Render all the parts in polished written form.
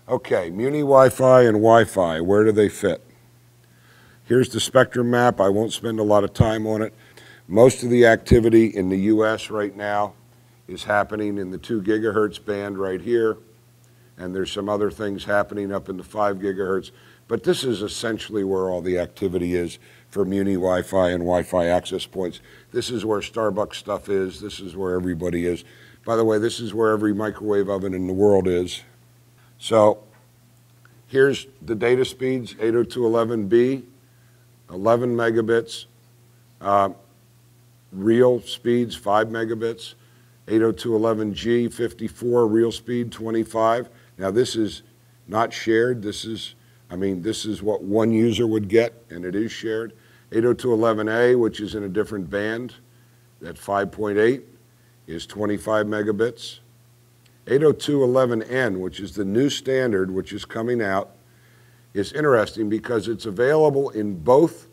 Okay, Muni Wi-Fi and Wi-Fi, where do they fit? Here's the spectrum map. I won't spend a lot of time on it. Most of the activity in the US right now is happening in the 2 gigahertz band right here, and there's some other things happening up in the 5 gigahertz, but this is essentially where all the activity is for Muni Wi-Fi and Wi-Fi access points. This is where Starbucks stuff is. This is where everybody is. By the way, this is where every microwave oven in the world is. So here's the data speeds, 802.11b, 11 megabits, real speeds 5 megabits, 802.11g, 54, real speed 25. Now this is not shared, this is what one user would get, and it is shared. 802.11a, which is in a different band, at 5.8 is 25 megabits. 802.11n, which is the new standard, which is coming out, is interesting because it's available in both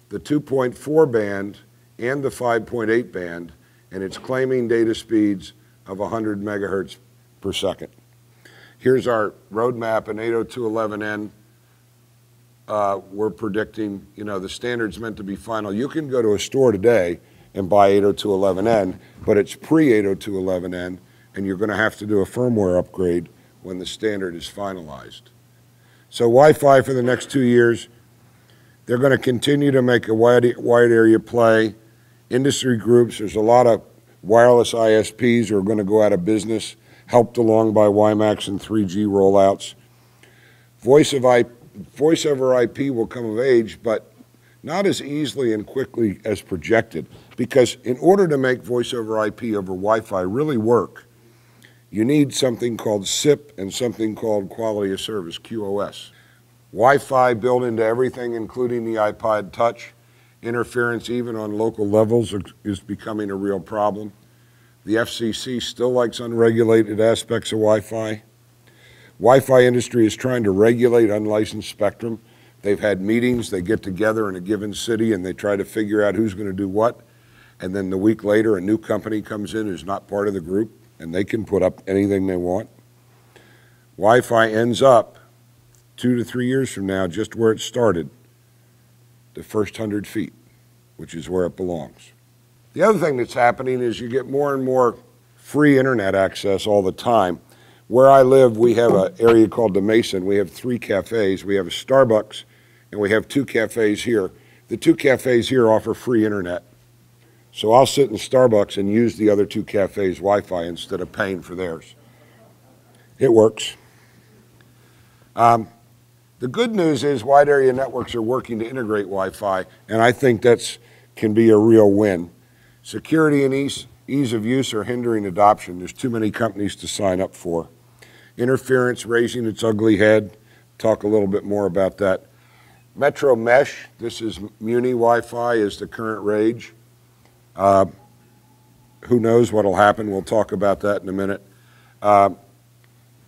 the 2.4 band and the 5.8 band, and it's claiming data speeds of 100 megahertz per second. Here's our roadmap in 802.11n. We're predicting, the standard's meant to be final. You can go to a store today and buy 802.11n, but it's pre-802.11n, and you're going to have to do a firmware upgrade when the standard is finalized. So Wi-Fi for the next 2 years, they're going to continue to make a wide area play. Industry groups, there's a lot of wireless ISPs who are going to go out of business, helped along by WiMAX and 3G rollouts. Voice over IP will come of age, but not as easily and quickly as projected, because in order to make voice over IP over Wi-Fi really work, you need something called SIP and something called quality of service, QoS. Wi-Fi built into everything, including the iPod Touch. Interference even on local levels is becoming a real problem. The FCC still likes unregulated aspects of Wi-Fi. Wi-Fi industry is trying to regulate unlicensed spectrum. They've had meetings, they get together in a given city and they try to figure out who's going to do what. And then the week later, a new company comes in who's not part of the group, and they can put up anything they want. Wi-Fi ends up 2 to 3 years from now just where it started, the first 100 feet, which is where it belongs. The other thing that's happening is you get more and more free internet access all the time. Where I live, we have an area called the Mason. We have 3 cafes. We have a Starbucks, and we have 2 cafes here. The 2 cafes here offer free internet. So I'll sit in Starbucks and use the other 2 cafes' Wi-Fi instead of paying for theirs. It works. The good news is wide area networks are working to integrate Wi-Fi, and I think that can be a real win. Security and ease of use are hindering adoption. There's too many companies to sign up for. Interference raising its ugly head. Talk a little bit more about that. Metro Mesh, this is Muni Wi-Fi, is the current rage. Who knows what will happen? We'll talk about that in a minute. And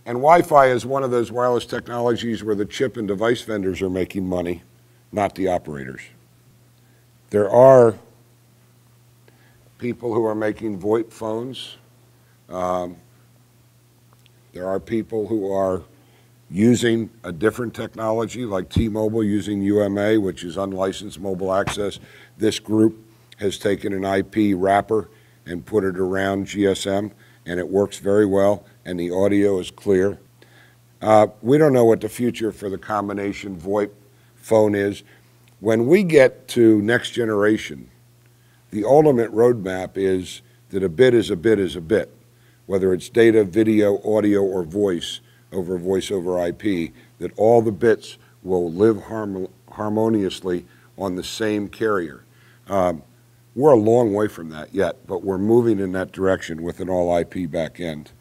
Wi-Fi is one of those wireless technologies where the chip and device vendors are making money, not the operators. There are people who are making VoIP phones. There are people who are using a different technology, like T-Mobile using UMA, which is unlicensed mobile access. This group has taken an IP wrapper and put it around GSM, and it works very well, and the audio is clear. We don't know what the future for the combination VoIP phone is. When we get to next generation, the ultimate roadmap is that a bit is a bit is a bit, whether it's data, video, audio, or voice over IP, that all the bits will live harmoniously on the same carrier. We're a long way from that yet, but we're moving in that direction with an all IP back end.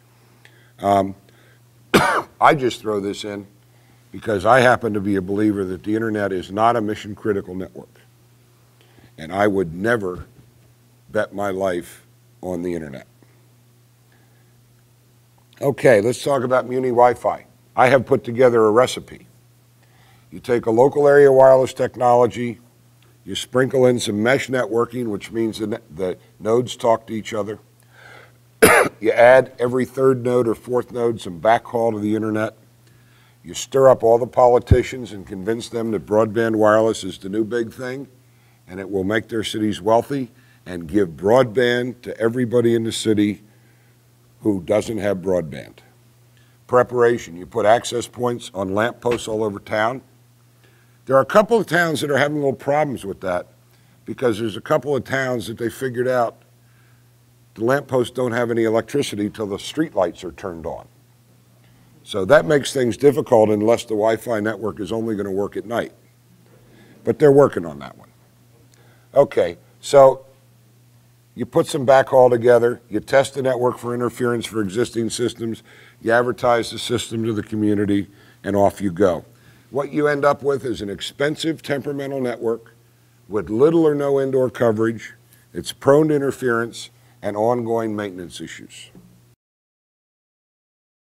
I just throw this in because I happen to be a believer that the internet is not a mission critical network. And I would never bet my life on the internet. Okay, let's talk about Muni Wi-Fi. I have put together a recipe. You take a local area wireless technology, you sprinkle in some mesh networking, which means the nodes talk to each other. You add every 3rd node or 4th node some backhaul to the internet. You stir up all the politicians and convince them that broadband wireless is the new big thing, and it will make their cities wealthy and give broadband to everybody in the city who doesn't have broadband. Preparation, you put access points on lamp posts all over town. There are a couple of towns that are having little problems with that because there's a couple of towns that they figured out the lamp posts don't have any electricity till the street lights are turned on. So that makes things difficult unless the Wi-Fi network is only going to work at night. But they're working on that one. Okay, so you put some backhaul together, you test the network for interference for existing systems, you advertise the system to the community, and off you go. What you end up with is an expensive temperamental network with little or no indoor coverage. It's prone to interference and ongoing maintenance issues.